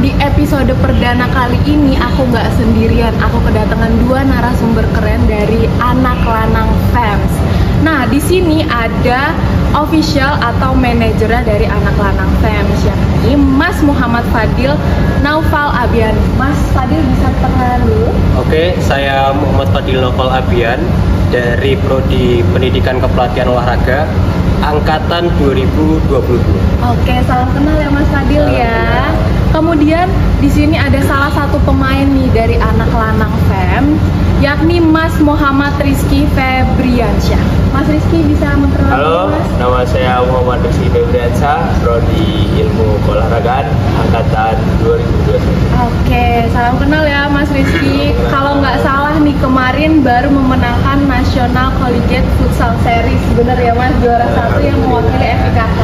di episode perdana kali ini aku nggak sendirian, aku kedatangan dua narasumber keren dari Anak Lanang Fans. Nah, di sini ada official atau manajernya dari Anak Lanang Fans, yakni Mas Muhammad Fadil Naufal Abian. Mas Fadil bisa perkenalan dulu? Oke, saya Muhammad Fadil Naufal Abian dari Prodi Pendidikan Kepelatihan Olahraga Angkatan 2022. Oke, salam kenal ya Mas Fadil ya. Kemudian di sini ada salah satu pemain nih dari Anak Lanang Fans, yakni Mas Muhammad Rizky Febriansyah. Mas Rizky bisa memperkenalkan? Halo, nama saya Muhammad Rizky Febriansyah, Prodi Ilmu Keolahragaan Angkatan 2021. Oke, salam kenal ya Mas Rizky. Kalau nggak salah nih kemarin baru memenangkan National Collegiate Futsal Series, bener ya Mas, juara satu yang mewakili FIKK.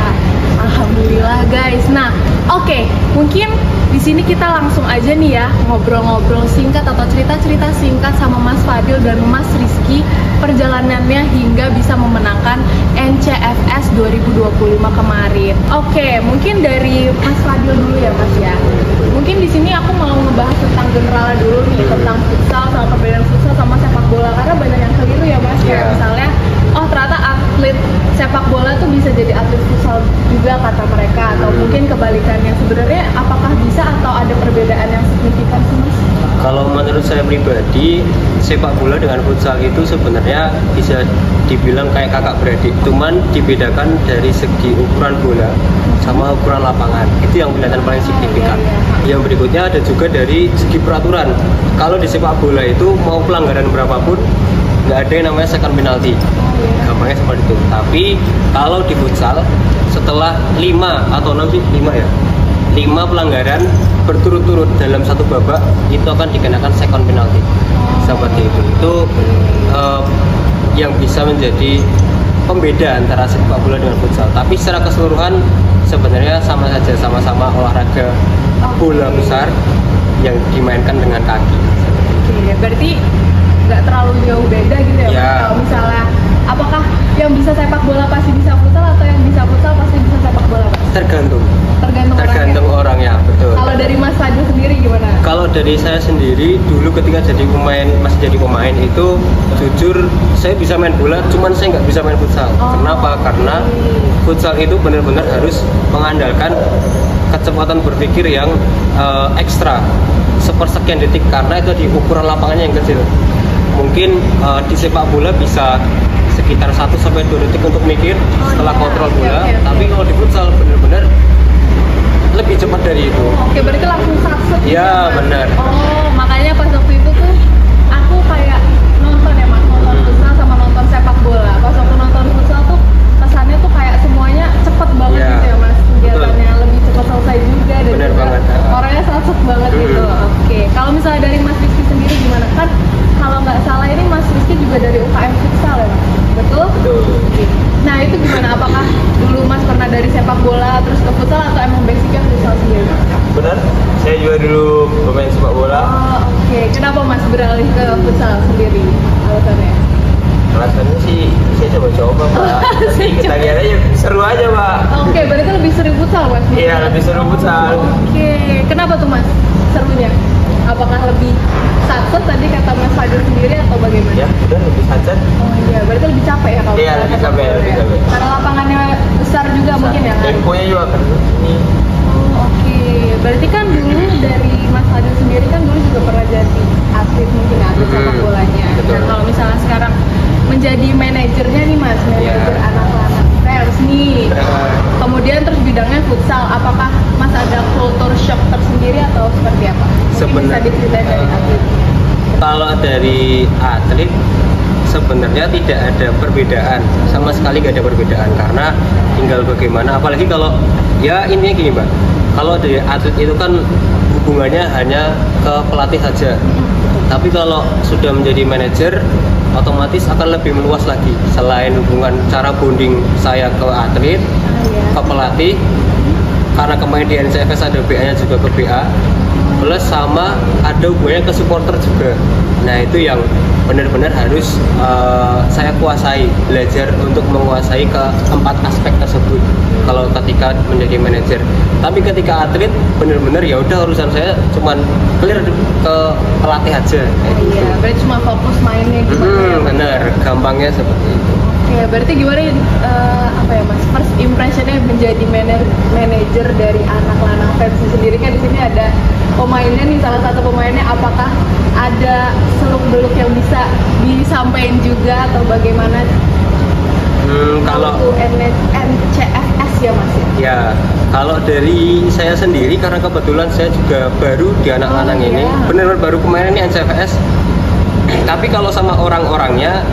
Alhamdulillah guys. Nah, oke, mungkin di sini kita langsung aja nih ya ngobrol-ngobrol singkat atau cerita-cerita singkat sama Mas Fadil dan Mas Rizky perjalanannya hingga bisa memenangkan NCFS 2025 kemarin. Oke, mungkin dari Mas Fadil dulu ya Mas ya. Mungkin di sini aku mau ngebahas tentang general dulu nih, tentang futsal sama perbedaan futsal sama sepak bola, karena banyak yang keliru ya Mas. Kayak misalnya, oh ternyata atlet sepak bola tuh bisa jadi atlet futsal juga kata mereka, atau mungkin kebalikannya. Sebenarnya apakah bisa atau ada perbedaan yang signifikan sih Mas? Kalau menurut saya pribadi, sepak bola dengan futsal itu sebenarnya bisa dibilang kayak kakak beradik, cuman dibedakan dari segi ukuran bola sama ukuran lapangan. Itu yang kelihatan paling signifikan. Yang berikutnya ada juga dari segi peraturan. Kalau di sepak bola itu mau pelanggaran berapapun nggak ada yang namanya second penalty, gampangnya seperti itu. Tapi kalau di futsal setelah 5 atau 6 ya, 5 pelanggaran berturut-turut dalam satu babak itu akan dikenakan second penalty. Seperti itu yang bisa menjadi pembeda antara sepak bola dengan futsal. Tapi secara keseluruhan sebenarnya sama saja, sama-sama olahraga bola besar yang dimainkan dengan kaki. Oke, berarti nggak terlalu jauh beda gitu ya, Ya. Kalau misalnya, apakah yang bisa sepak bola pasti bisa futsal atau yang bisa futsal pasti bisa sepak bola Pak? Tergantung Tergantung orangnya, betul. Kalau dari Mas Fadil sendiri gimana? Kalau dari saya sendiri, dulu ketika masih jadi pemain itu jujur saya bisa main bola, cuman saya nggak bisa main futsal. Kenapa? Karena futsal itu benar-benar harus mengandalkan kecepatan berpikir yang ekstra, sepersekian detik, karena itu di ukuran lapangannya yang kecil. Mungkin di sepak bola bisa sekitar 1-2 detik untuk mikir setelah kontrol bola, tapi kalau di futsal benar-benar lebih cepat dari itu. Oke, berarti langsung satset. Ya, benar. Oh, makanya pas waktu itu tuh aku kayak nonton ya Mas, nonton futsal sama nonton sepak bola. Pas waktu nonton futsal tuh kesannya tuh kayak semuanya cepet banget Ya, gitu ya Mas, kegiatannya lebih cepat selesai juga dan Bener juga banget. orangnya satset banget gitu. Oke, kalau misalnya dari Mas Rizky sendiri gimana? Kan kalau nggak salah ini Mas Rizky juga dari UKM futsal ya Mas? Betul? Betul. Oke. Nah itu gimana? Apakah dulu Mas pernah dari sepak bola terus ke futsal atau emang basicnya futsal sendiri? Benar, saya juga dulu pemain sepak bola. Oh, oke. Kenapa Mas beralih ke futsal sendiri? Alasannya? Alasannya sih saya coba-coba Pak. Tapi kita lihat aja seru aja Pak. Oke, berarti lebih sering futsal Mas? Iya, lebih seru futsal. Oke. Kenapa tuh Mas serunya? Apakah lebih satset tadi kata Mas Fadil sendiri atau bagaimana? Ya, udah lebih santai. Oh iya, berarti lebih capek ya kalau Iya, misalnya lebih sepak capek, bola lebih ya? capek. Karena lapangannya besar juga mungkin ya kan? Temponya juga kan ini. Oh, oke. Berarti kan dulu dari Mas Fadil sendiri kan dulu juga pernah jadi atlet, mungkin atlet sepak bolanya. Betul. Nah, kalau misalnya sekarang menjadi manajernya nih Mas, manajer Anak Lanang Fans nih. Kemudian terus bidangnya futsal, apakah Mas ada culture shock tersendiri atau seperti apa? Mungkin bisa diceritain dari atlet. Kalau dari atlet sebenarnya tidak ada perbedaan, sama sekali nggak ada perbedaan, karena tinggal bagaimana. Apalagi kalau ya intinya gini Mbak, kalau dari atlet itu kan hubungannya hanya ke pelatih saja. Tapi kalau sudah menjadi manajer, otomatis akan lebih meluas lagi. Selain hubungan cara bonding saya ke atlet, ke pelatih, karena kemarin di NCFS ada BA-nya juga ke BA, plus sama ada hubungannya ke supporter juga. Nah itu yang benar-benar harus saya kuasai, belajar untuk menguasai keempat aspek tersebut kalau ketika menjadi manajer. Tapi ketika atlet benar-benar ya udah urusan saya cuman clear ke pelatih aja kayak gitu. Iya, berarti cuma fokus mainnya gimana ya, Mas? Benar, gampangnya seperti itu. Oke, berarti gimana apa ya Mas? First impressionnya menjadi manajer dari anak lanang Pepsi sendiri, kan di sini ada pemainnya nih, salah satu pemainnya, apakah ada seluk-beluk yang bisa disampaikan juga atau bagaimana? Kalau NCFS ya Mas ya? ya, kalau dari saya sendiri karena kebetulan saya juga baru di anak lanang ini, benar-benar baru kemarin ini NCFS. Tapi kalau sama orang-orangnya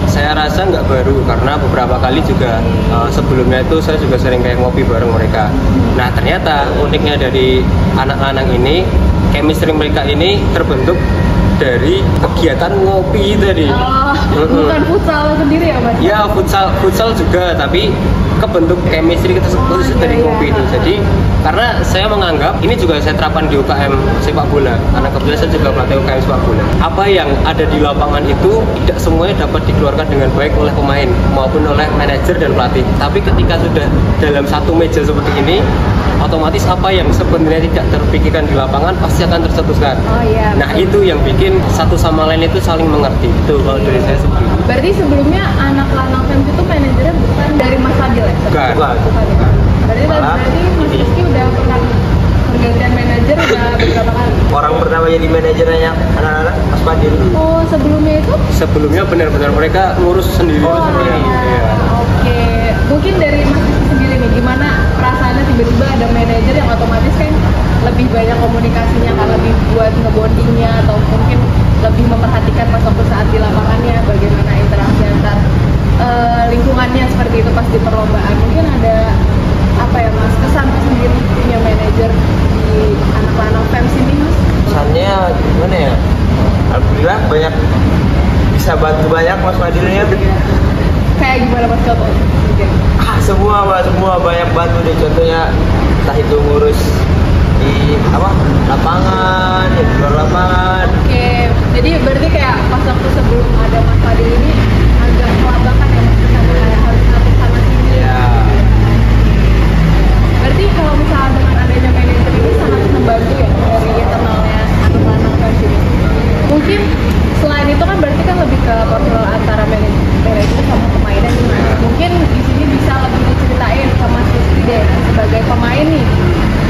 saya rasa nggak baru karena beberapa kali juga sebelumnya itu saya juga sering kayak ngopi bareng mereka. Nah ternyata uniknya dari anak lanang ini, chemistry mereka ini terbentuk dari kegiatan ngopi tadi. Bukan futsal sendiri ya Mas? Ya futsal juga, tapi kebentuk chemistry tersebut dari ngopi itu. Jadi karena saya menganggap ini juga saya terapkan di UKM sepak bola, karena kebetulan saya juga pelatih UKM sepak bola. Apa yang ada di lapangan itu tidak semuanya dapat dikeluarkan dengan baik oleh pemain maupun oleh manajer dan pelatih. Tapi ketika sudah dalam satu meja seperti ini, otomatis apa yang sebenarnya tidak terpikirkan di lapangan pasti akan tercetuskan. Nah itu yang bikin satu sama lain itu saling mengerti. Itu kalau dari saya seperti itu. Berarti sebelumnya anak lanang Pepsi itu manajernya bukan dari Mas Fadil ya? Bukan. Berarti Mas Rizky udah pernah pergantian manajer udah beberapa kali? Orang pertama jadi manajernya anak-anak Mas Fadil. Oh sebelumnya itu? Sebelumnya benar-benar mereka ngurus sendiri. Iya. Oke. Mungkin dari Mas Rizky sendiri nih, gimana perasaannya tiba-tiba ada manajer yang otomatis kan lebih banyak komunikasinya, kan lebih buat ngebondingnya atau mungkin lebih memperhatikan pas waktu saat di lapangannya, bagaimana interaksi antar lingkungannya seperti itu pas di perlombaan. Mungkin ada apa ya Mas, kesan sendiri punya manajer di anak lanang Fems ini Mas? Kesannya gimana ya? Alhamdulillah banyak, bisa bantu banyak Mas Fadilnya. Kayak gimana Mas contoh? Semua banyak bantu deh, contohnya entah itu ngurus di lapangan, di luar lapangan. Oke, jadi berarti kayak pas waktu sebelum ada Mas Fadil ini agak kelabakan ya Mas, kayak harus ngatur sana sini. Ya. Berarti kalau misalnya dengan adanya manajer ini sangat membantu ya dari internalnya anak lanang Fems ini. Mungkin selain itu kan berarti kan lebih ke personal antara manajer sama pemainnya nih Mas. Mungkin di sini bisa lebih diceritain sama Rizky deh sebagai pemain nih.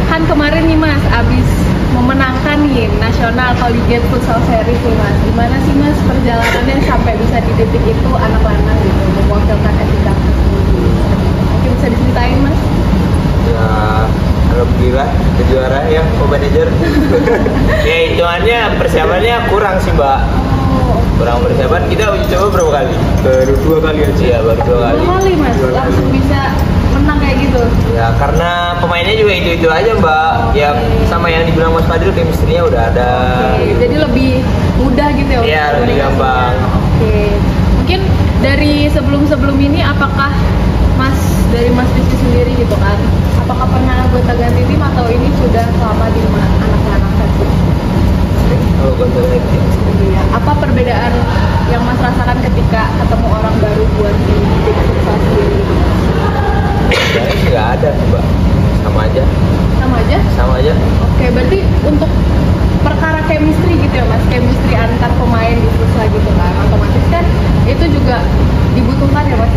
Kan kemarin nih Mas abis memenangkan nih National Collegiate Futsal Series nih Mas. Gimana sih Mas perjalanannya sampai bisa di titik itu anak lanang gitu mewakilkan FIK? Mungkin bisa diceritain Mas? Ya, alhamdulillah juara ya, manajer. Ya hitungannya persiapannya kurang sih Mbak. Kurang persiapan, kita uji coba berapa kali? Baru 2 kali aja. Iya, baru 2 kali. 2 kali Mas, langsung bisa menang kayak gitu? Ya karena pemainnya juga itu aja Mbak. Ya sama yang dibilang Mas Fadil, chemistry-nya udah ada. Gitu. Jadi lebih mudah gitu ya? Iya, lebih gampang. Oke. Mungkin dari sebelum ini apakah dari Mas Rizky sendiri gitu kan, apakah pernah anggota ganti tim atau ini sudah selama di anak-anak Pepsi? Oh, ganti tim. Iya. Apa perbedaan yang Mas rasakan ketika ketemu orang baru buat di tim futsal sendiri? Sebenarnya nggak ada Mbak, sama aja. Sama aja. Oke, berarti untuk perkara chemistry gitu ya Mas, chemistry antar pemain di futsal gitu kan, otomatis kan itu juga dibutuhkan ya Mas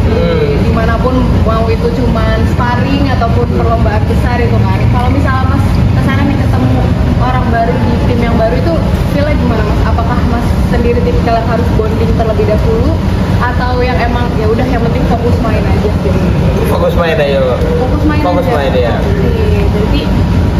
dimanapun, mau itu cuman sparring ataupun perlombaan besar itu kan. Kalau misalnya Mas kesana nih ketemu orang baru di tim yang baru itu feel-nya gimana Mas? Apakah Mas sendiri tipikal harus bonding terlebih dahulu atau yang emang ya udah yang penting fokus main aja gitu? Fokus main aja Mbak. Fokus main ya. Jadi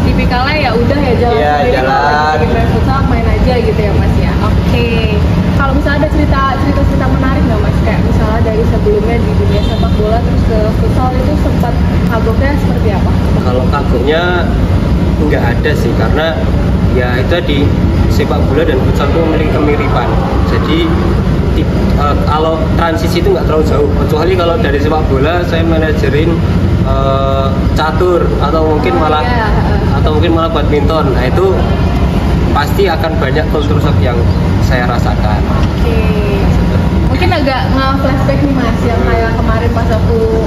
tipikalnya ya udah ya jalan sendiri, jalan. Main futsal main aja gitu ya Mas ya. Oke. Kalau misalnya ada cerita menarik nggak Mas, kayak misalnya dari sebelumnya di dunia sepak bola terus ke futsal itu sempat kagoknya seperti apa? Kalau kagoknya nggak ada sih, karena ya itu tadi sepak bola dan futsal itu memiliki kemiripan. Jadi kalau transisi itu nggak terlalu jauh, kecuali kalau dari sepak bola saya manajerin catur atau mungkin malah badminton. Nah itu pasti akan banyak kultur shock yang saya rasakan. Oke. mungkin agak nge-flashback nih Mas, yang kayak kemarin pas aku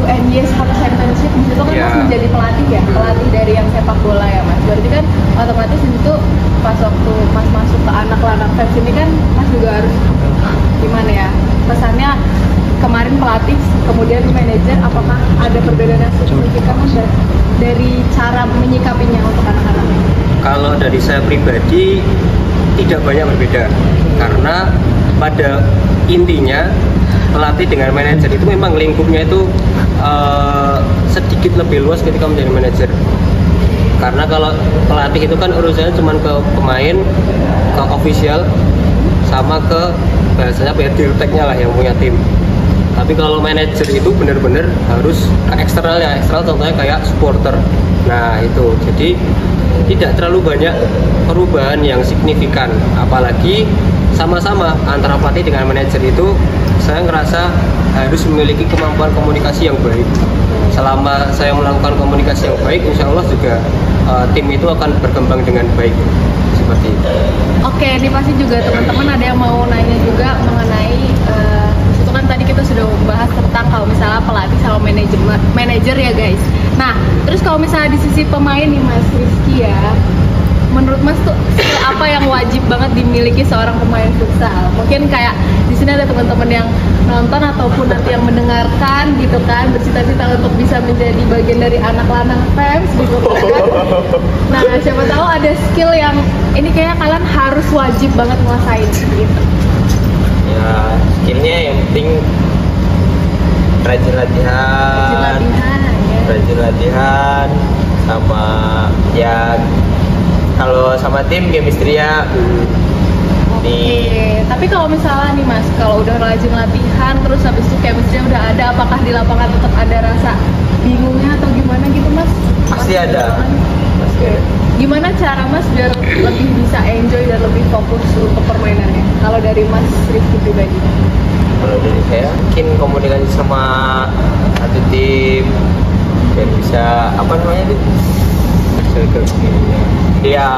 UNY Sport Championship, di situ kan Mas menjadi pelatih ya, pelatih dari yang sepak bola ya Mas. Berarti kan otomatis di situ pas waktu Mas masuk ke anak-anak Fans ini kan Mas juga harus gimana ya, pesannya kemarin pelatih kemudian manajer, apakah ada perbedaan yang signifikan Mas dari cara menyikapinya untuk anak-anak? Kalau dari saya pribadi tidak banyak berbeda, karena pada intinya pelatih dengan manajer itu memang lingkupnya itu sedikit lebih luas ketika menjadi manajer. Karena kalau pelatih itu kan urusannya cuma ke pemain, ke official, sama ke bahasanya dirteknya lah yang punya tim. Tapi kalau manajer itu benar-benar harus ke eksternal ya, eksternal contohnya kayak supporter. Nah itu, jadi tidak terlalu banyak perubahan yang signifikan. Apalagi sama-sama antara pelatih dengan manajer itu, saya ngerasa harus memiliki kemampuan komunikasi yang baik. Selama saya melakukan komunikasi yang baik, insya Allah juga tim itu akan berkembang dengan baik. Seperti itu. Oke, ini pasti juga teman-teman ada yang mau nanya juga mengenai itu kan tadi kita sudah membahas tentang kalau misalnya pelatih sama manajer ya guys. Nah, terus kalau misalnya di sisi pemain nih Mas Rizky ya, menurut Mas tuh skill apa yang wajib banget dimiliki seorang pemain futsal? Mungkin kayak di sini ada teman-teman yang nonton ataupun nanti yang mendengarkan gitu kan, bercita-cita untuk bisa menjadi bagian dari anak lanang fans gitu kan. Nah, siapa tahu ada skill yang ini kayaknya kalian harus wajib banget nguasain gitu. Ya, skillnya yang penting rajin latihan, rajin latihan, sama ya kalau sama tim chemistry ya. Oke, tapi kalau misalnya nih Mas, kalau udah rajin latihan terus habis itu chemistry udah ada, apakah di lapangan tetap ada rasa bingungnya atau gimana gitu Mas? Pasti ada. Pasti ada. Gimana cara Mas biar lebih bisa enjoy dan lebih fokus untuk permainannya? Kalau dari Mas Rizky pribadi? Kalau dari saya mungkin komunikasi sama satu tim dan bisa apa namanya itu? Iya.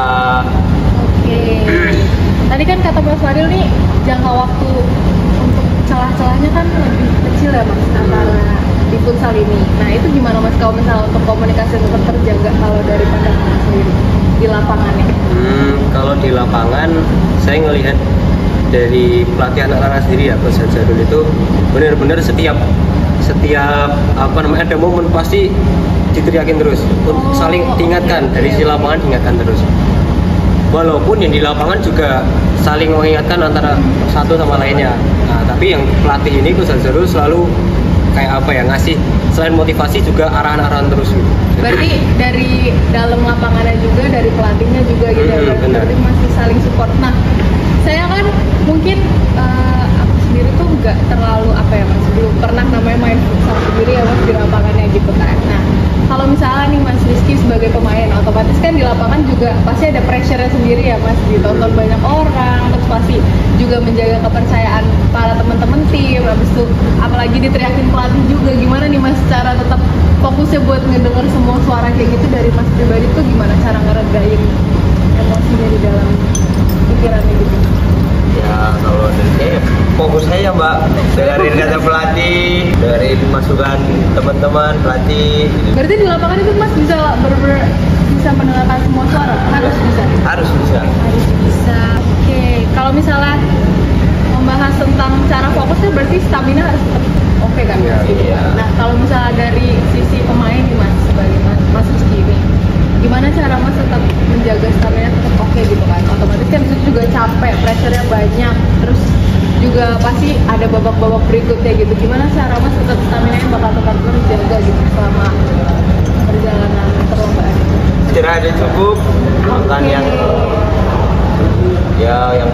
Oke. Tadi kan kata Mas Fadil nih jangka waktu untuk celah-celahnya kan lebih kecil ya Mas antara di futsal ini. Nah itu gimana Mas kalau misalnya untuk komunikasi tetap terjaga kalau dari pandangan Mas sendiri di lapangannya? Kalau di lapangan saya ngelihat dari pelatihan anak-anak sendiri ya, Coach Jadul itu benar-benar setiap apa namanya ada momen pasti diteriakin terus, saling diingatkan dari si lapangan, diingatkan terus. Walaupun yang di lapangan juga saling mengingatkan antara satu sama lainnya. Nah, tapi yang pelatih ini Coach Jadul selalu kayak apa ya, ngasih selain motivasi juga arahan-arahan terus gitu. Berarti dari dalam lapangannya juga, dari pelatihnya juga gitu ya, berarti masih saling support. Nah, saya kan mungkin aku sendiri tuh nggak terlalu apa ya Mas, belum pernah namanya main futsal sendiri ya Mas di lapangannya gitu kan. Nah, kalau misalnya nih Mas Rizky sebagai pemain, otomatis kan di lapangan juga pasti ada pressure-nya sendiri ya Mas, ditonton banyak orang, terus pasti juga menjaga kepercayaan para teman-teman tim, habis itu apalagi diteriakin pelatih juga. Gimana nih Mas cara tetap fokusnya buat ngedenger semua suara kayak gitu dari Mas pribadi tuh gimana cara ngeredain emosinya di dalam pikirannya gitu? Ya kalau dari saya fokus aja Mbak, dengerin kata pelatih, dengerin masukan teman-teman pelatih. Berarti di lapangan itu Mas bisa bisa mendengarkan semua suara? Harus bisa? Harus bisa. Harus bisa. Oke, kalau misalnya membahas tentang cara fokusnya berarti stamina harus tetap oke kan Mas? Iya. Nah kalau misalnya dari sisi pemain nih Mas, sebagai Mas Rizky ini, gimana cara Mas tetap menjaga stamina tetap oke gitu kan? Otomatis kan itu juga capek, pressure-nya banyak, terus juga pasti ada babak-babak berikutnya gitu. Gimana cara Mas tetap stamina-nya bakal tetap terjaga gitu selama perjalanan perlombaan? Istirahat yang cukup, makan yang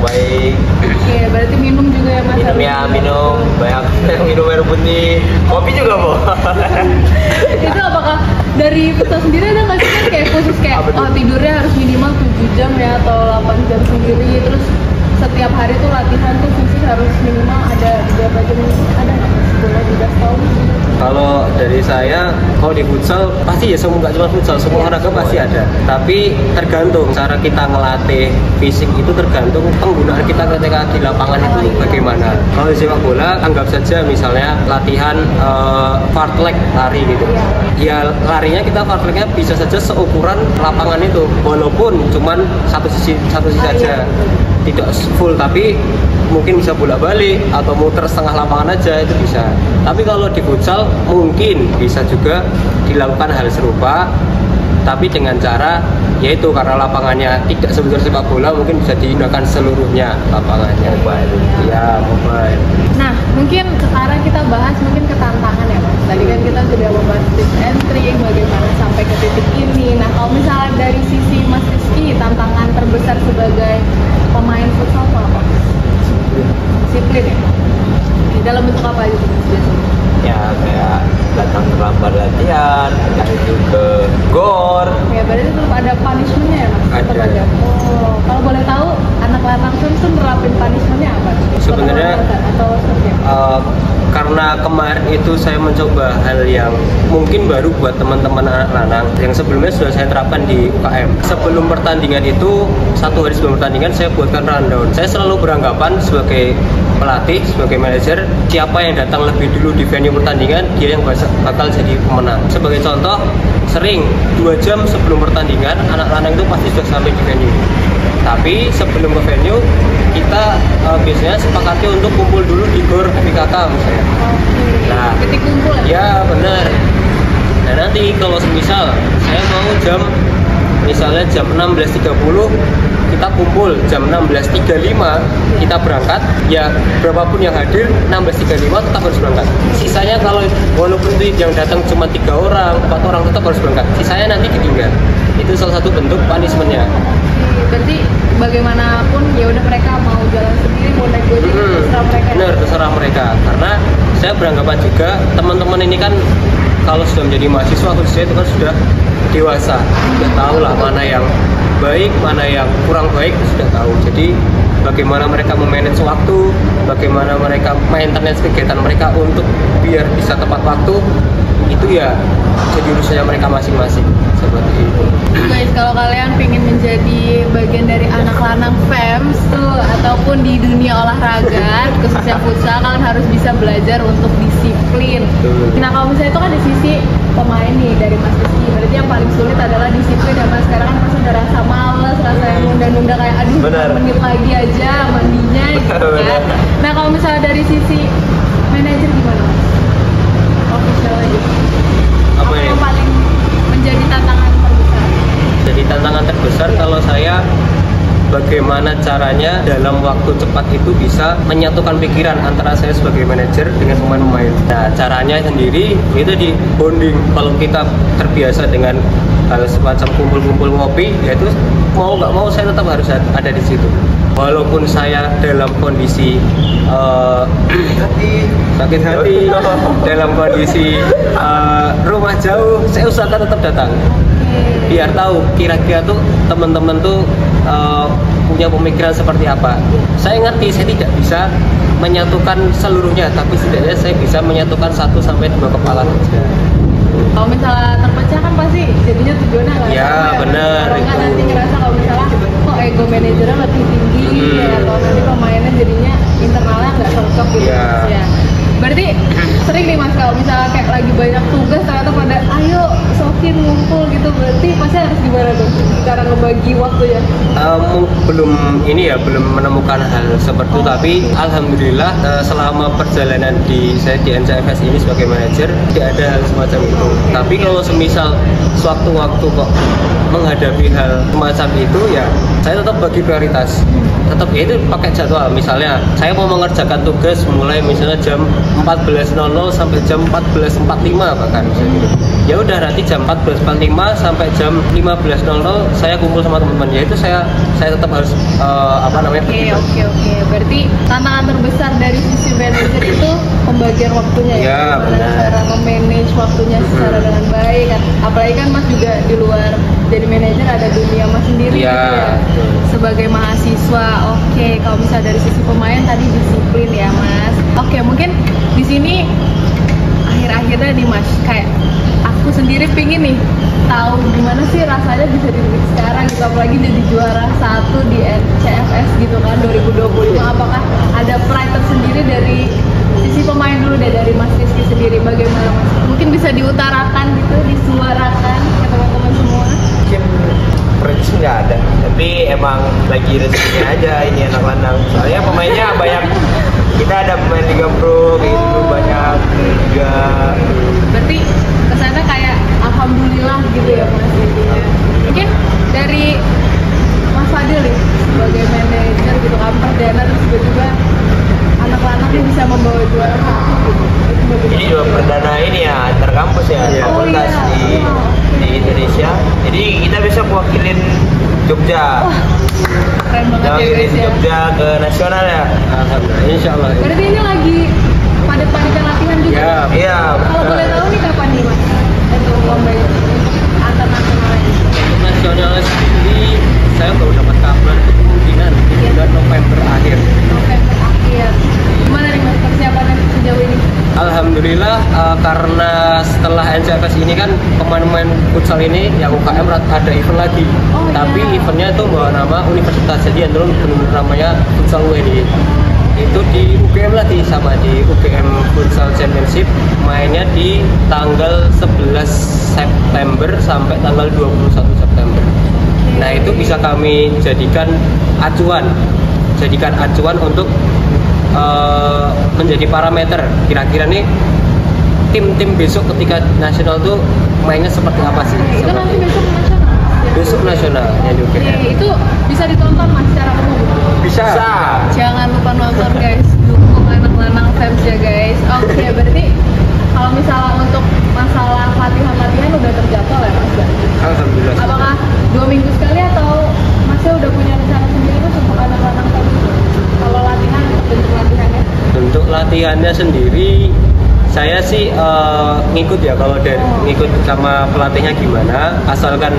baik. Oke, berarti minum juga ya Mas? Minum banyak, minum air putih, kopi juga Bu. Itu apakah dari futsal sendiri ada nggak sih kan kayak khusus kayak tidurnya harus minimal 7 jam ya atau 8 jam sendiri, terus setiap hari tuh latihan tuh khusus harus minimal ada berapa jam itu, ada nggak Mas? Boleh juga tahu? Kalau dari saya, kalau di futsal pasti ya semua, nggak cuma futsal, semua olahraga pasti ada. Tapi tergantung cara kita ngelatih fisik itu tergantung penggunaan kita ketika di lapangan itu bagaimana. Kalau di sepak bola, anggap saja misalnya latihan fartlek lari gitu. Ya larinya kita fartleknya bisa saja seukuran lapangan itu, walaupun cuman satu sisi saja, tidak full, tapi mungkin bisa bolak-balik atau muter setengah lapangan aja itu bisa. Tapi kalau di futsal mungkin bisa juga dilakukan hal serupa, tapi dengan cara yaitu karena lapangannya tidak sebesar sepak bola, mungkin bisa digunakan seluruhnya lapangannya. Mobile. Ya, mobile. Nah, mungkin sekarang kita bahas mungkin ketantangan ya Mas. Tadi kan kita sudah membahas tips and trick bagaimana sampai ke titik ini. Nah, kalau misalnya dari sisi Mas Rizky, tantangan terbesar sebagai pemain futsal itu apa? Disiplin ya? Dalam bentuk apa aja biasanya? Ya kayak datang terlambat latihan, entah itu ke gor. Ya berarti tetap ada punishmentnya ya Mas? Tetap Ada. Oh, kalau boleh tahu anak langsung tuh nerapin punishmentnya apa? Sebenarnya, atau seperti apa? karena kemarin itu saya mencoba hal yang mungkin baru buat teman-teman anak lanang yang sebelumnya sudah saya terapkan di UKM. Sebelum pertandingan itu, 1 hari sebelum pertandingan saya buatkan rundown. Saya selalu beranggapan sebagai pelatih, sebagai manajer, siapa yang datang lebih dulu di venue pertandingan, dia yang bakal jadi pemenang. Sebagai contoh, sering 2 jam sebelum pertandingan anak lanang itu pasti sudah sampai di venue. Tapi sebelum ke venue, kita biasanya sepakati untuk kumpul dulu di GOR FIKK misalnya. Nah, Titik kumpul ya? ya benar. Nah nanti kalau semisal saya mau misalnya jam 16.30 kita kumpul, jam 16.35 kita berangkat, ya berapapun yang hadir 16.35 tetap harus berangkat. Sisanya kalau walaupun itu yang datang cuma 3 orang, 4 orang tetap harus berangkat. Sisanya nanti ditinggal. Itu salah satu bentuk punishmentnya. Berarti bagaimanapun ya udah mereka mau jalan sendiri, mau naik gojek, terserah mereka. Benar, terserah mereka. Karena saya beranggapan juga teman-teman ini kan kalau sudah menjadi mahasiswa khususnya itu kan sudah dewasa, sudah tahu lah mana yang baik, mana yang kurang baik, sudah tahu. Jadi bagaimana mereka memanage waktu, bagaimana mereka maintenance kegiatan mereka untuk biar bisa tepat waktu, itu ya jadi urusannya mereka masing-masing seperti itu. Guys, kalau kalian pengen menjadi bagian dari anak lanang FEMS tuh ataupun di dunia olahraga khususnya futsal, kalian harus bisa belajar untuk disiplin. Nah kalau misalnya itu kan di sisi pemain nih dari Mas Rizky, berarti yang paling sulit adalah disiplin ya Mas. Sekarang kan pasti udah rasa males, rasa yang nunda-nunda kayak aduh Benar. menit lagi aja mandinya gitu kan. Nah kalau misalnya dari sisi manajer gimana Mas? Official aja. Apa ya? Yang paling menjadi tantangan terbesar? Jadi tantangan terbesar kalau saya bagaimana caranya dalam waktu cepat itu bisa menyatukan pikiran antara saya sebagai manajer dengan pemain-pemain. Nah caranya sendiri itu di bonding. Kalau kita terbiasa dengan hal semacam kumpul-kumpul ngopi, yaitu mau nggak mau saya tetap harus ada di situ. Walaupun saya dalam kondisi sakit hati, dalam kondisi rumah jauh, saya usahakan tetap datang. Biar tahu kira-kira tuh teman-teman tuh punya pemikiran seperti apa. Saya ngerti saya tidak bisa menyatukan seluruhnya, tapi setidaknya saya bisa menyatukan 1 sampai 2 kepala saja. Kalau misalnya terpecah kan pasti jadinya tujuannya nggak Ya, sama benar. Kalau nggak nanti ngerasa kalau misalnya kok ego manajernya lebih tinggi ya, atau nanti pemainnya jadinya internalnya nggak cocok gitu. Ya. Ya. Berarti sering nih Mas kalau misalnya kayak lagi banyak tugas ternyata pada ayo sokin ngumpul gitu, berarti pasti harus gimana tuh cara ngebagi waktu ya? Belum menemukan hal seperti itu, tapi alhamdulillah selama perjalanan saya di NCFS ini sebagai manajer tidak ada hal semacam itu. Tapi kalau semisal sewaktu-waktu kok menghadapi hal semacam itu, ya saya tetap bagi prioritas. Tetap ya itu pakai jadwal. Misalnya saya mau mengerjakan tugas mulai misalnya jam 14.00 sampai jam 14.45 bahkan gitu. Ya udah nanti jam 14.45 sampai jam 15.00 saya kumpul sama teman-teman. Ya itu saya tetap harus Oke. Berarti tantangan terbesar dari sisi manajer itu pembagian waktunya ya. Ya, Gimana benar. cara memanage waktunya secara dengan baik kan. Apalagi kan Mas juga di luar jadi manajer ada dunia Mas sendiri Ya, gitu ya. betul. Sebagai mahasiswa, oke. Kalau misalnya dari sisi pemain tadi disiplin ya Mas. Oke, mungkin di sini akhir-akhirnya nih Mas, kayak aku sendiri pingin nih tahu gimana sih rasanya bisa dibidik sekarang gitu, apalagi jadi juara 1 di CFS gitu kan 2025. Apakah ada pride tersendiri dari sisi pemain dulu deh, dari Mas Rizky sendiri, bagaimana Mas? Mungkin bisa diutarakan gitu, disuarakan ke teman-teman semua. Mungkin prediksi nggak ada, tapi emang lagi rezekinya aja ini anak lanang. Soalnya pemainnya banyak, kita ada pemain Liga Pro kayak gitu banyak juga. Berarti kesannya kayak alhamdulillah gitu ya Mas intinya. Mungkin dari Mas Fadil nih sebagai manajer gitu kan, perdana terus juga anak-anak yang bisa membawa juara 1 gitu. Itu bagaimana? Ini juga perdana ini ya antar kampus ya, fakultas di Indonesia. Jadi kita bisa mewakilin Jogja. Wah, keren banget ya Mewakilin guys ya. Jogja ke nasional ya. Alhamdulillah, insya Allah. Berarti ini lagi padat-padatnya latihan juga. Ya, Iya. Kalau boleh tahu nih kapan nih Mas untuk lomba itu, antar nasional ini? untuk nasional sendiri saya baru dapat kabar kemungkinan di bulan November akhir. November akhir. Gimana nih Mas persiapannya sejauh ini? Alhamdulillah karena setelah NCFS ini kan pemain-pemain futsal ini yang UKM ada event lagi. Oh, Tapi iya. eventnya itu bawa nama universitas, jadi yang dulu benar namanya Futsal UNI. Itu di UGM lagi, sama di UGM Futsal Championship, mainnya di tanggal 11 September sampai tanggal 21 September. Nah itu bisa kami jadikan acuan untuk menjadi parameter kira-kira nih tim-tim besok ketika nasional tuh mainnya seperti apa sih? Itu nanti Seperti besok nasional. besok nasionalnya juga. Oke, itu bisa ditonton Mas secara umum. Bisa. Jangan lupa nonton guys, dukung anak-anak fans ya guys. Oke, berarti kalau misalnya untuk masalah latihan-latihan udah terjadwal ya Mas? Alhamdulillah. Apakah 2 minggu sekali atau Masnya udah punya rencana sendiri Mas untuk anak-anak fans? Kalau latihan, bentuk latihannya? Untuk latihannya sendiri saya sih ngikut ya, kalau dari ngikut sama pelatihnya gimana, asalkan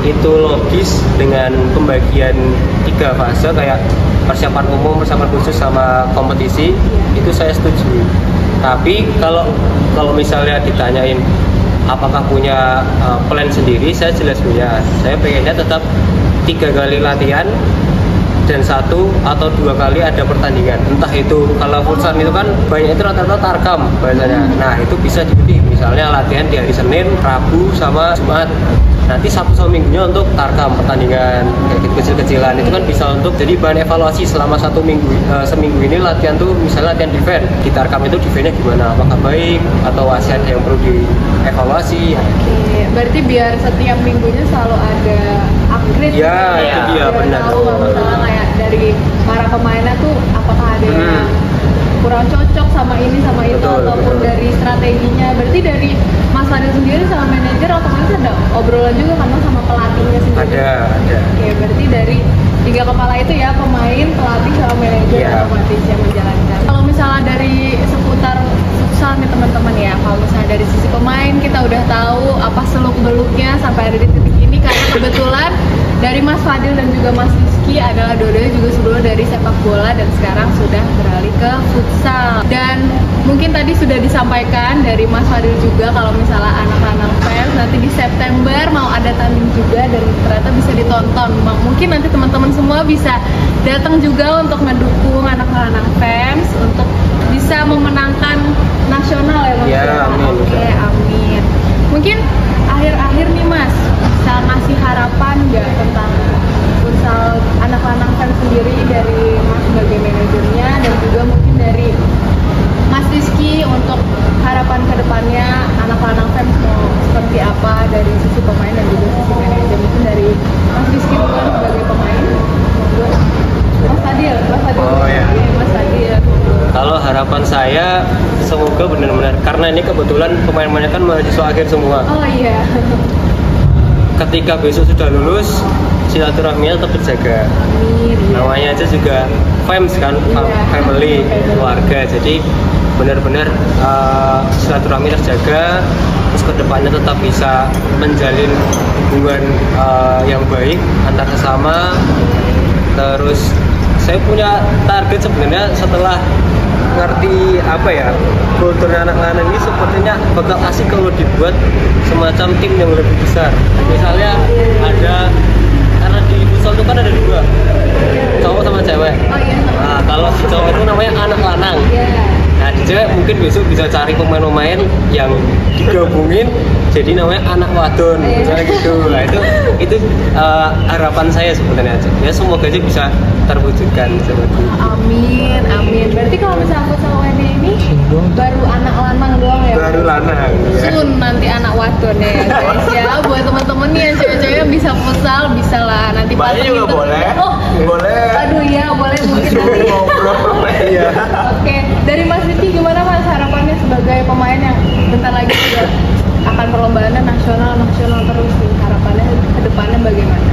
itu logis dengan pembagian 3 fase kayak persiapan umum, persiapan khusus sama kompetisi, itu saya setuju. Tapi kalau misalnya ditanyain apakah punya plan sendiri, saya jelas punya. Saya pengennya tetap 3 kali latihan dan 1 atau 2 kali ada pertandingan. Entah itu kalau futsal itu kan banyak itu rata-rata tarkam bahasanya. Nah itu bisa diikuti, misalnya latihan di hari Senin, Rabu sama Jumat. Nanti Sabtu sama Minggunya untuk tarkam pertandingan kayak gitu kecil-kecilan. Itu kan bisa untuk jadi bahan evaluasi selama seminggu ini latihan tuh, misalnya latihan defense. Di tarkam itu defense-nya gimana? Apakah baik atau masih ada yang perlu dievaluasi? Oke, berarti biar setiap minggunya selalu ada upgrade. Ya, gitu itu dia, biar benar. tahu kalau misalnya kayak dari para pemainnya tuh apakah ada yang kurang cocok sama ini sama itu, Betul, ataupun betul. dari strateginya. Berarti dari Mas Fadil sendiri sama manajer otomatis ada obrolan juga kan Mas sama pelatihnya sendiri? Ada. Oke, berarti dari 3 kepala itu ya, pemain, pelatih, sama manajer Iya. otomatis yang menjalankan. Kalau misalnya dari seputar futsal nih teman-teman ya, kalau misalnya dari sisi pemain kita udah tahu apa seluk-beluknya sampai ada di titik ini, karena kebetulan dari Mas Fadil dan juga Mas Rizky adalah dua-duanya juga sebelumnya dari sepak bola dan sekarang sudah beralih ke futsal. Dan mungkin tadi sudah disampaikan dari Mas Fadil juga kalau misalnya anak-anak fans nanti di September mau ada tanding juga dan ternyata bisa ditonton. Mungkin nanti teman-teman semua bisa datang juga untuk mendukung anak-anak fans untuk bisa memenangkan nasional ya Mas. Ya, amin. Oke, amin. Mungkin akhir-akhir nih Mas, bisa ngasih harapan nggak tentang futsal anak-anak fans sendiri dari Mas sebagai manajernya, dan juga mungkin dari Mas Rizky untuk harapan kedepannya anak-anak fans mau seperti apa dari sisi pemain dan juga sisi manajer. Mungkin dari Mas Rizky dulu kan sebagai pemain. Monggo. Mas Fadil. Oh, ya. Oke, Mas Fadil. Kalau harapan saya semoga benar-benar, karena ini kebetulan pemain-pemainnya kan mahasiswa akhir semua. Oh iya. Ketika besok sudah lulus, silaturahminya tetap terjaga. Amin. Iya. Namanya aja juga fans kan, Iya. family, keluarga. Jadi benar-benar silaturahmi terjaga, terus kedepannya tetap bisa menjalin hubungan yang baik antar sesama. Terus saya punya target sebenarnya setelah ngerti apa ya, kulturnya anak lanang ini sepertinya bakal asik kalau dibuat semacam tim yang lebih besar. Misalnya ada, karena di futsal itu kan ada dua, cowok sama cewek. Oh iya. Nah, kalau si cowok itu namanya anak lanang. Iya. Nah, di cewek mungkin besok bisa cari pemain-pemain yang digabungin jadi namanya anak wadon, misalnya gitu. Nah, itu harapan saya sebenarnya. Ya semoga aja bisa terwujudkan seperti itu. Amin, amin. Berarti kalau misalnya futsal UNY ini baru anak lanang doang ya? Baru lanang. Ya. Sun nanti anak wadon ya guys ya. Buat teman-teman nih yang cewek-cewek yang bisa futsal bisa lah nanti Mbaknya pantengin juga terus. boleh. Oh, Boleh. aduh ya boleh mungkin nanti. Ngobrol. Iya. Oke, dari Mas Rizky gimana Mas harapannya sebagai pemain yang bentar lagi juga akan perlombaannya nasional terus nih, harapannya ke depannya bagaimana?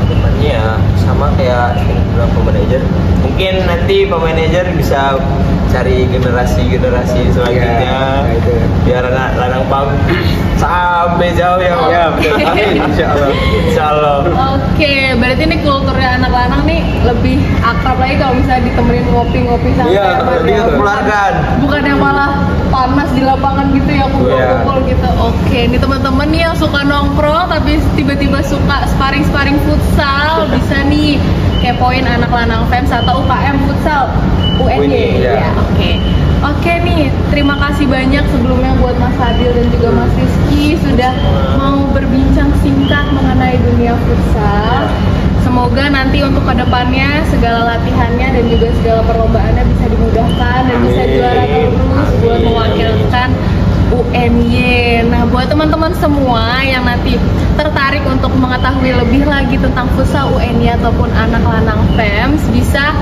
Depannya ya sama kayak yang bilang pemanajer. Mungkin nanti pemanajer bisa cari generasi selanjutnya Ya, itu. biar anak lanang pam sampai jauh ya. Ya, betul. Amin, insyaallah. Insyaallah. Oke, berarti ini kulturnya anak lanang nih lebih akrab lagi kalau misalnya ditemenin ngopi-ngopi sama Iya, lebih Keluarkan. bukan yang malah panas di lapangan gitu ya kumpul-kumpul gitu. Oke, ini teman-teman nih yang suka nongkrong tapi tiba-tiba suka sparring futsal bisa nih kepoin anak lanang FEMS atau UKM futsal UNY ya. ya. Oke nih, terima kasih banyak sebelumnya buat Mas Fadil dan juga Mas Rizky sudah mau berbincang singkat mengenai dunia futsal. Semoga nanti untuk kedepannya segala latihannya dan juga segala perlombaannya bisa dimudahkan dan bisa juara terus buat mewakilkan UNY. Nah, buat teman-teman semua yang nanti tertarik untuk mengetahui lebih lagi tentang futsal UNY ataupun anak lanang FEMS bisa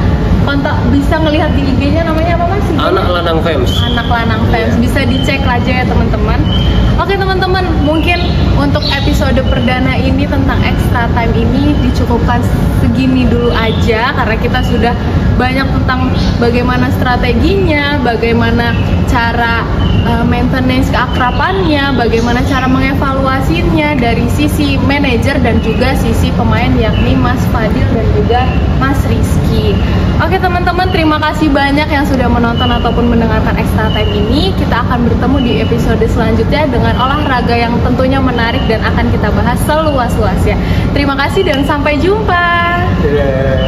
ngelihat di IG-nya namanya apa Mas? Anak lanang FEMS. Anak lanang FEMS bisa dicek aja ya teman-teman. Oke teman-teman, mungkin untuk episode perdana ini tentang extra time ini dicukupkan segini dulu aja karena kita sudah banyak tentang bagaimana strateginya, bagaimana cara maintenance keakrabannya, bagaimana cara mengevaluasinya dari sisi manajer dan juga sisi pemain yakni Mas Fadil dan juga Mas Rizky. Oke teman-teman, terima kasih banyak yang sudah menonton ataupun mendengarkan extra time ini. Kita akan bertemu di episode selanjutnya dengan olahraga yang tentunya menarik dan akan kita bahas seluas-luasnya. Terima kasih dan sampai jumpa. Yeah.